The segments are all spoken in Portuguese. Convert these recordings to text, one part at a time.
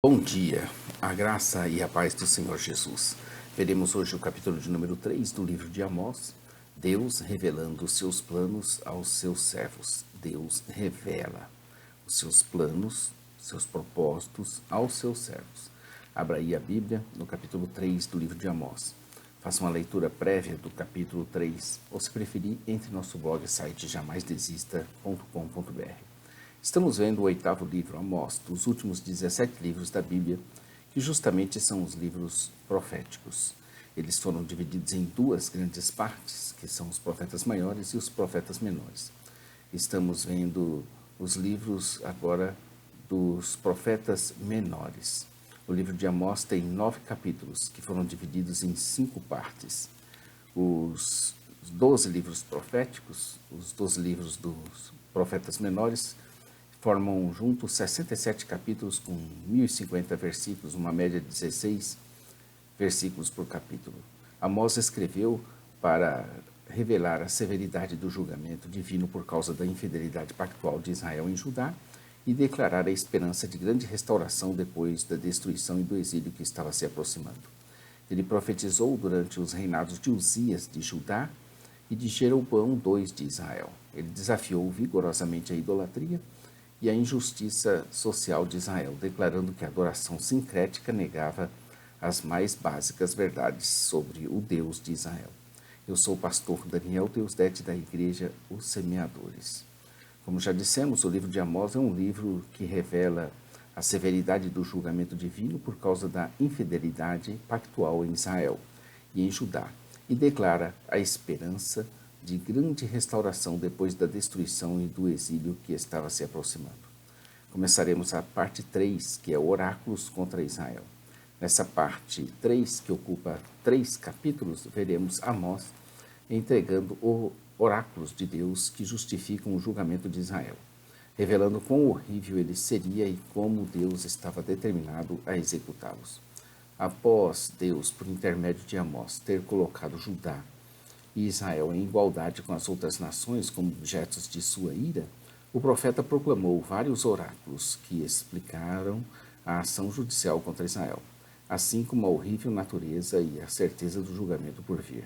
Bom dia, a graça e a paz do Senhor Jesus. Veremos hoje o capítulo de número 3 do livro de Amós, Deus revelando os seus planos aos seus servos. Deus revela os seus planos, seus propósitos aos seus servos. Abra aí a Bíblia no capítulo 3 do livro de Amós. Faça uma leitura prévia do capítulo 3, ou se preferir, entre no nosso blog site jamaisdesista.com.br. Estamos vendo o 8º livro, Amós, dos últimos 17 livros da Bíblia, que justamente são os livros proféticos. Eles foram divididos em duas grandes partes, que são os profetas maiores e os profetas menores. Estamos vendo os livros agora dos profetas menores. O livro de Amós tem 9 capítulos, que foram divididos em 5 partes. Os 12 livros proféticos, os 12 livros dos profetas menores, formam juntos 67 capítulos com 1050 versículos, uma média de 16 versículos por capítulo. Amós escreveu para revelar a severidade do julgamento divino por causa da infidelidade pactual de Israel em Judá e declarar a esperança de grande restauração depois da destruição e do exílio que estava se aproximando. Ele profetizou durante os reinados de Uzias de Judá e de Jeroboão II de Israel. Ele desafiou vigorosamente a idolatria e a injustiça social de Israel, declarando que a adoração sincrética negava as mais básicas verdades sobre o Deus de Israel. Eu sou o pastor Daniel Deusdete da Igreja Os Semeadores. Como já dissemos, o livro de Amós é um livro que revela a severidade do julgamento divino por causa da infidelidade pactual em Israel e em Judá, e declara a esperança de grande restauração depois da destruição e do exílio que estava se aproximando. Começaremos a parte 3, que é Oráculos contra Israel. Nessa parte 3, que ocupa 3 capítulos, veremos Amós entregando oráculos de Deus que justificam o julgamento de Israel, revelando quão horrível ele seria e como Deus estava determinado a executá-los. Após Deus, por intermédio de Amós, ter colocado Judá e Israel em igualdade com as outras nações como objetos de sua ira, o profeta proclamou vários oráculos que explicaram a ação judicial contra Israel, assim como a horrível natureza e a certeza do julgamento por vir.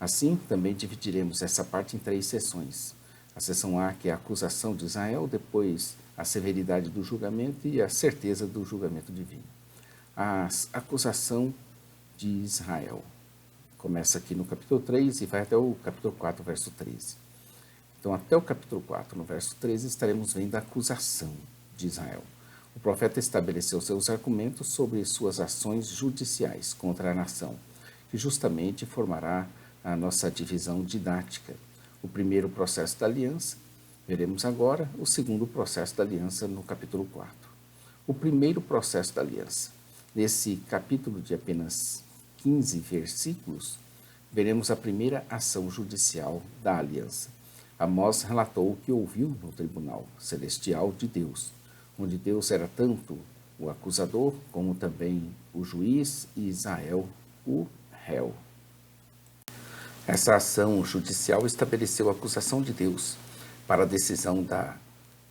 Assim, também dividiremos essa parte em 3 sessões. A sessão A, que é a acusação de Israel, depois a severidade do julgamento e a certeza do julgamento divino. A acusação de Israel começa aqui no capítulo 3 e vai até o capítulo 4, verso 13. Então, até o capítulo 4, no verso 13, estaremos vendo a acusação de Israel. O profeta estabeleceu seus argumentos sobre suas ações judiciais contra a nação, que justamente formará a nossa divisão didática. O primeiro processo da aliança, veremos agora o segundo processo da aliança no capítulo 4. O primeiro processo da aliança. Nesse capítulo de apenas 15 versículos, veremos a primeira ação judicial da aliança. Amós relatou o que ouviu no tribunal celestial de Deus, onde Deus era tanto o acusador como também o juiz e Israel o réu. Essa ação judicial estabeleceu a acusação de Deus para a decisão da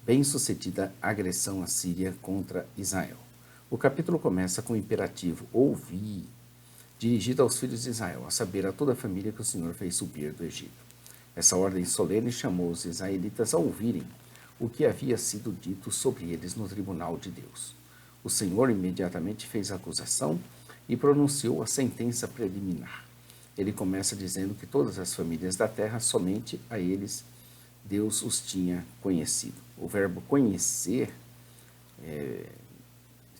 bem-sucedida agressão assíria contra Israel. O capítulo começa com o imperativo ouvi, dirigido aos filhos de Israel, a saber, a toda a família que o Senhor fez subir do Egito. Essa ordem solene chamou os israelitas a ouvirem o que havia sido dito sobre eles no tribunal de Deus. O Senhor imediatamente fez a acusação e pronunciou a sentença preliminar. Ele começa dizendo que todas as famílias da terra, somente a eles, Deus os tinha conhecido. O verbo conhecer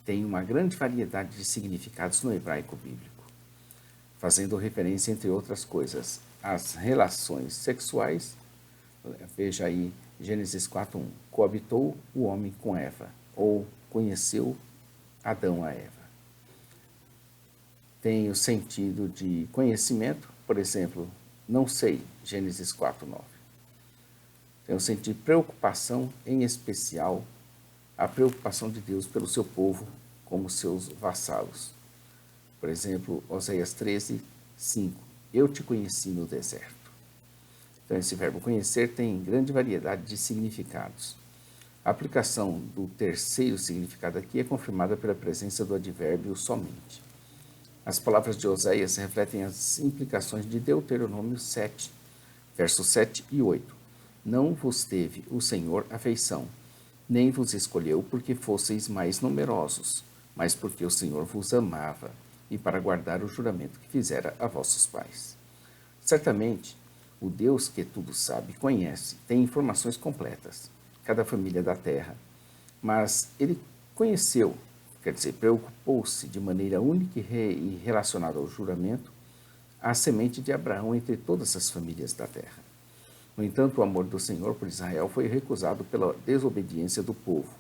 tem uma grande variedade de significados no hebraico bíblico, fazendo referência, entre outras coisas, às relações sexuais. Veja aí Gênesis 4:1. Coabitou o homem com Eva, ou conheceu Adão a Eva. Tem o sentido de conhecimento, por exemplo, não sei, Gênesis 4:9. Tem o sentido de preocupação, em especial a preocupação de Deus pelo seu povo como seus vassalos. Por exemplo, Oséias 13:5. Eu te conheci no deserto. Então, esse verbo conhecer tem grande variedade de significados. A aplicação do terceiro significado aqui é confirmada pela presença do advérbio somente. As palavras de Oséias refletem as implicações de Deuteronômio 7, versos 7 e 8. Não vos teve o Senhor afeição, nem vos escolheu porque fosseis mais numerosos, mas porque o Senhor vos amava, e para guardar o juramento que fizera a vossos pais. Certamente, o Deus que tudo sabe, conhece, tem informações completas, cada família da terra, mas ele conheceu, quer dizer, preocupou-se de maneira única e relacionada ao juramento, a semente de Abraão entre todas as famílias da terra. No entanto, o amor do Senhor por Israel foi recusado pela desobediência do povo.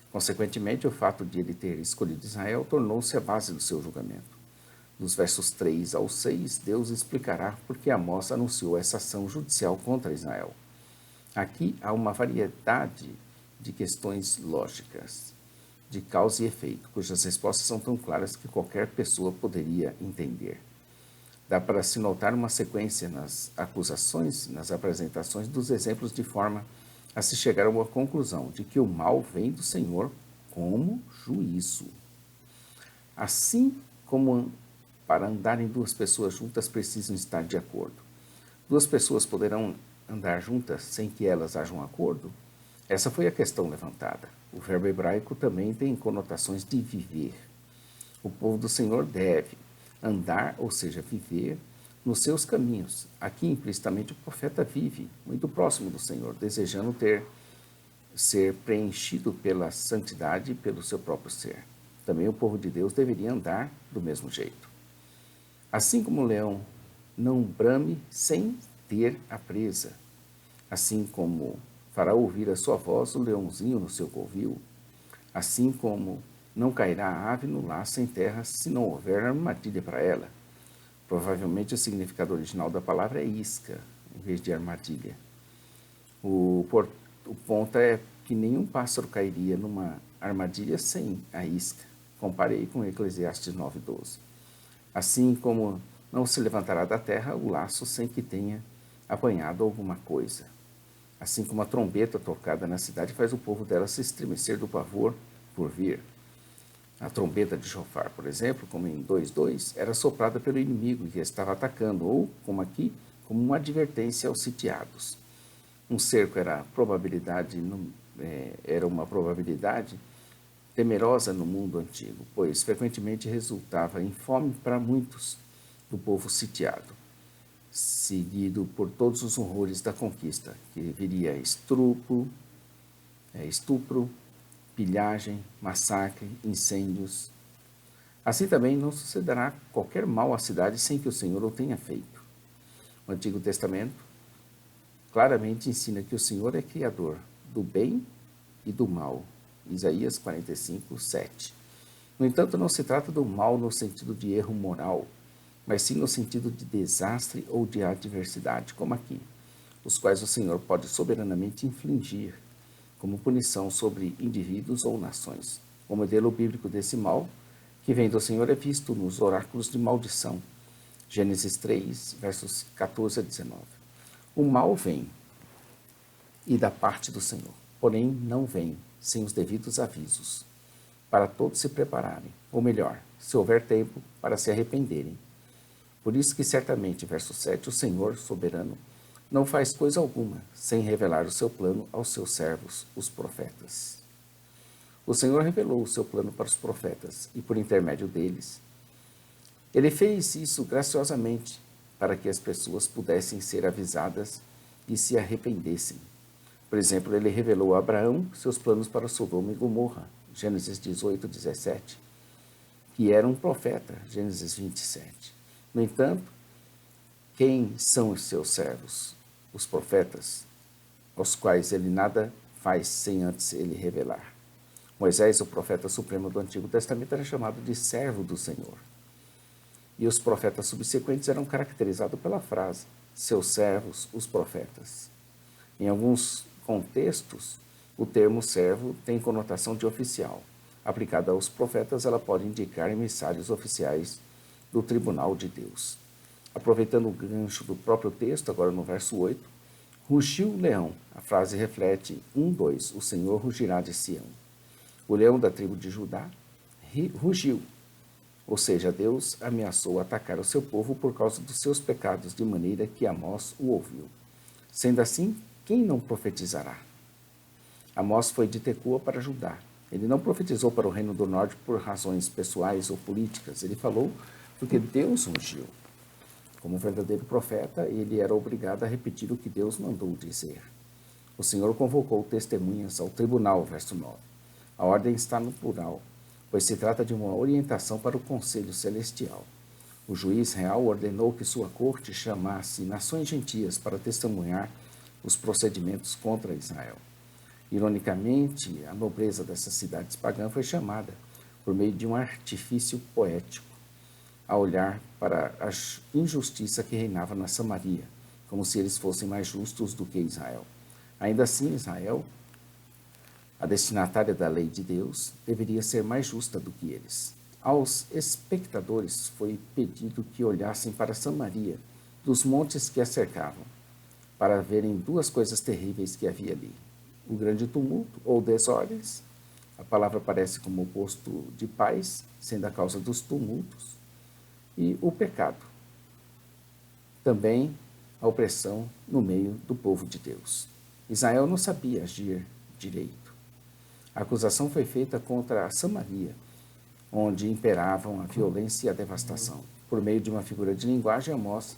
Consequentemente, o fato de ele ter escolhido Israel tornou-se a base do seu julgamento. Dos versos 3 ao 6, Deus explicará por que Amós anunciou essa ação judicial contra Israel. Aqui há uma variedade de questões lógicas, de causa e efeito, cujas respostas são tão claras que qualquer pessoa poderia entender. Dá para se notar uma sequência nas acusações, nas apresentações dos exemplos, de forma a se chegar a uma conclusão de que o mal vem do Senhor como juízo. Assim como para andarem duas pessoas juntas precisam estar de acordo. Duas pessoas poderão andar juntas sem que elas hajam acordo? Essa foi a questão levantada. O verbo hebraico também tem conotações de viver. O povo do Senhor deve andar, ou seja, viver, nos seus caminhos. Aqui, implicitamente, o profeta vive muito próximo do Senhor, desejando ser preenchido pela santidade e pelo seu próprio ser. Também o povo de Deus deveria andar do mesmo jeito. Assim como o leão não brame sem ter a presa, assim como fará ouvir a sua voz o leãozinho no seu covil, assim como não cairá a ave no laço em terra se não houver armadilha para ela. Provavelmente o significado original da palavra é isca, em vez de armadilha. O ponto é que nenhum pássaro cairia numa armadilha sem a isca. Comparei com Eclesiastes 9:12. Assim como não se levantará da terra o laço sem que tenha apanhado alguma coisa. Assim como a trombeta tocada na cidade faz o povo dela se estremecer do pavor por vir. A trombeta de Jofar, por exemplo, como em 2:2, era soprada pelo inimigo que estava atacando, ou, como aqui, como uma advertência aos sitiados. Um cerco era uma probabilidade temerosa no mundo antigo, pois frequentemente resultava em fome para muitos do povo sitiado, seguido por todos os horrores da conquista, que viria estupro, pilhagem, massacre, incêndios. Assim também não sucederá qualquer mal à cidade sem que o Senhor o tenha feito. O Antigo Testamento claramente ensina que o Senhor é criador do bem e do mal. Isaías 45:7. No entanto, não se trata do mal no sentido de erro moral, mas sim no sentido de desastre ou de adversidade, como aqui, os quais o Senhor pode soberanamente infligir como punição sobre indivíduos ou nações. O modelo bíblico desse mal, que vem do Senhor, é visto nos oráculos de maldição. Gênesis 3, versos 14 a 19. O mal vem e da parte do Senhor, porém não vem sem os devidos avisos, para todos se prepararem, ou melhor, se houver tempo, para se arrependerem. Por isso que certamente, verso 7, o Senhor soberano não faz coisa alguma sem revelar o seu plano aos seus servos, os profetas. O Senhor revelou o seu plano para os profetas e, por intermédio deles, ele fez isso graciosamente para que as pessoas pudessem ser avisadas e se arrependessem. Por exemplo, ele revelou a Abraão seus planos para Sodoma e Gomorra, Gênesis 18:17, que era um profeta, Gênesis 27. No entanto, quem são os seus servos? Os profetas, aos quais ele nada faz sem antes ele revelar. Moisés, o profeta supremo do Antigo Testamento, era chamado de servo do Senhor. E os profetas subsequentes eram caracterizados pela frase, seus servos, os profetas. Em alguns contextos, o termo servo tem conotação de oficial. Aplicada aos profetas, ela pode indicar emissários oficiais do tribunal de Deus. Aproveitando o gancho do próprio texto, agora no verso 8, Rugiu o leão. A frase reflete 2. O Senhor rugirá de Sião. O leão da tribo de Judá rugiu. Ou seja, Deus ameaçou atacar o seu povo por causa dos seus pecados, de maneira que Amós o ouviu. Sendo assim, quem não profetizará? Amós foi de Tecoa para Judá. Ele não profetizou para o reino do norte por razões pessoais ou políticas. Ele falou porque Deus ungiu. Como verdadeiro profeta, ele era obrigado a repetir o que Deus mandou dizer. O Senhor convocou testemunhas ao tribunal, verso 9. A ordem está no plural, pois se trata de uma orientação para o conselho celestial. O juiz real ordenou que sua corte chamasse nações gentias para testemunhar os procedimentos contra Israel. Ironicamente, a nobreza dessas cidades pagãs foi chamada, por meio de um artifício poético, a olhar para a injustiça que reinava na Samaria, como se eles fossem mais justos do que Israel. Ainda assim, Israel, a destinatária da lei de Deus, deveria ser mais justa do que eles. Aos espectadores foi pedido que olhassem para Samaria, dos montes que a cercavam, para verem duas coisas terríveis que havia ali: o grande tumulto ou desordens. A palavra aparece como oposto de paz, sendo a causa dos tumultos, e o pecado. Também a opressão no meio do povo de Deus. Israel não sabia agir direito. A acusação foi feita contra a Samaria, onde imperavam a violência e a devastação. Por meio de uma figura de linguagem, Amós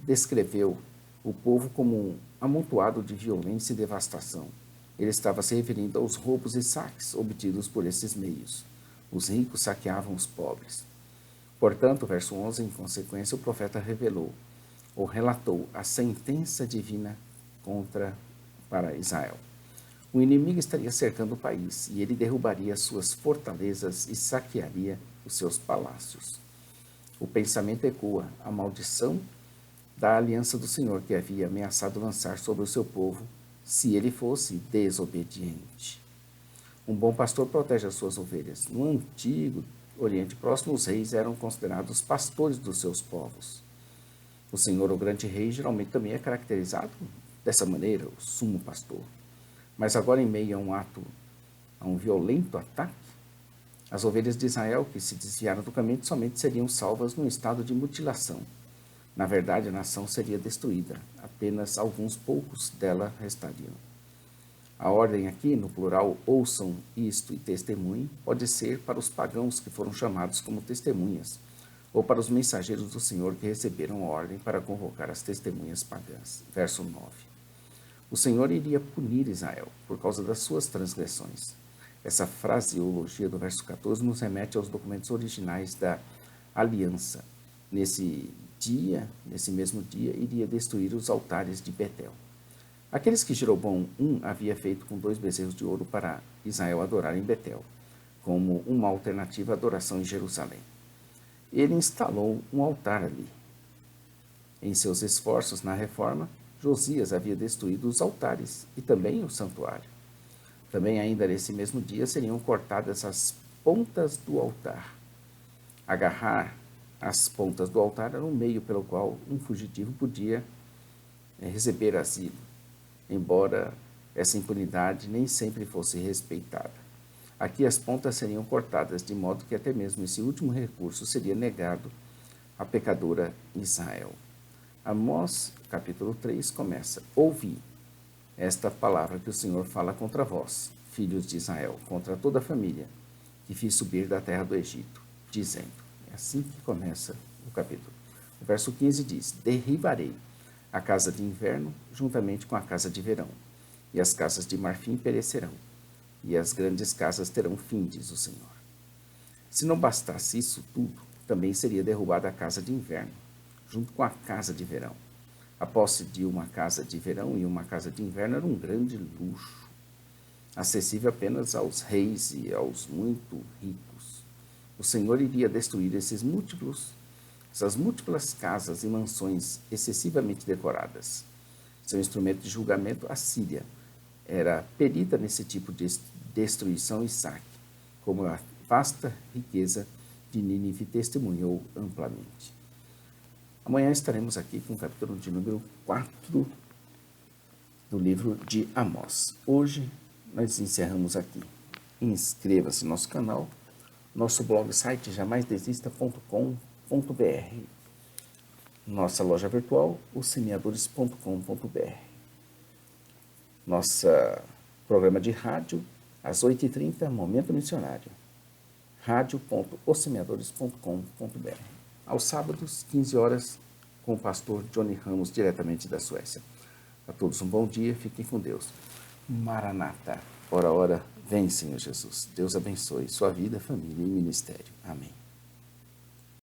descreveu o povo como um amontoado de violência e devastação. Ele estava se referindo aos roubos e saques obtidos por esses meios. Os ricos saqueavam os pobres. Portanto, verso 11, em consequência, o profeta revelou ou relatou a sentença divina para Israel. O inimigo estaria cercando o país e ele derrubaria suas fortalezas e saquearia os seus palácios. O pensamento ecoa a maldição da aliança do Senhor que havia ameaçado lançar sobre o seu povo se ele fosse desobediente. Um bom pastor protege as suas ovelhas. No antigo Oriente Próximo, os reis eram considerados pastores dos seus povos. O Senhor, o grande rei, geralmente também é caracterizado dessa maneira, o sumo pastor. Mas agora, em meio a um violento ataque, as ovelhas de Israel que se desviaram do caminho somente seriam salvas num estado de mutilação. Na verdade, a nação seria destruída, apenas alguns poucos dela restariam. A ordem aqui, no plural, ouçam isto e testemunhem, pode ser para os pagãos que foram chamados como testemunhas, ou para os mensageiros do Senhor que receberam a ordem para convocar as testemunhas pagãs. Verso 9. O Senhor iria punir Israel por causa das suas transgressões. Essa fraseologia do verso 14 nos remete aos documentos originais da aliança. Nesse mesmo dia, iria destruir os altares de Betel. Aqueles que Jeroboão I havia feito com 2 bezerros de ouro para Israel adorar em Betel, como uma alternativa à adoração em Jerusalém. Ele instalou um altar ali. Em seus esforços na reforma, Josias havia destruído os altares e também o santuário. Também ainda nesse mesmo dia seriam cortadas as pontas do altar. Agarrar as pontas do altar era um meio pelo qual um fugitivo podia receber asilo, embora essa impunidade nem sempre fosse respeitada. Aqui as pontas seriam cortadas, de modo que até mesmo esse último recurso seria negado à pecadora Israel. Amós, capítulo 3, começa: ouvi esta palavra que o Senhor fala contra vós, filhos de Israel, contra toda a família que fiz subir da terra do Egito, dizendo. É assim que começa o capítulo. O verso 15 diz: derribarei a casa de inverno juntamente com a casa de verão, e as casas de marfim perecerão, e as grandes casas terão fim, diz o Senhor. Se não bastasse isso tudo, também seria derrubada a casa de inverno, junto com a casa de verão. A posse de uma casa de verão e uma casa de inverno era um grande luxo, acessível apenas aos reis e aos muito ricos. O Senhor iria destruir essas múltiplas casas e mansões excessivamente decoradas. Seu instrumento de julgamento, a Síria, era perita nesse tipo de destruição e saque, como a vasta riqueza de Nínive testemunhou amplamente. Amanhã estaremos aqui com o capítulo de número 4 do livro de Amós. Hoje nós encerramos aqui. Inscreva-se no nosso canal, nosso blog site jamaisdesista.com.br, nossa loja virtual, ossemeadores.com.br, nossa programa de rádio, às 8h30, Momento Missionário, radio.ossemeadores.com.br. Aos sábados, 15 horas, com o pastor Johnny Ramos, diretamente da Suécia. A todos um bom dia, fiquem com Deus. Maranata, ora, ora, vem, Senhor Jesus. Deus abençoe sua vida, família e ministério. Amém.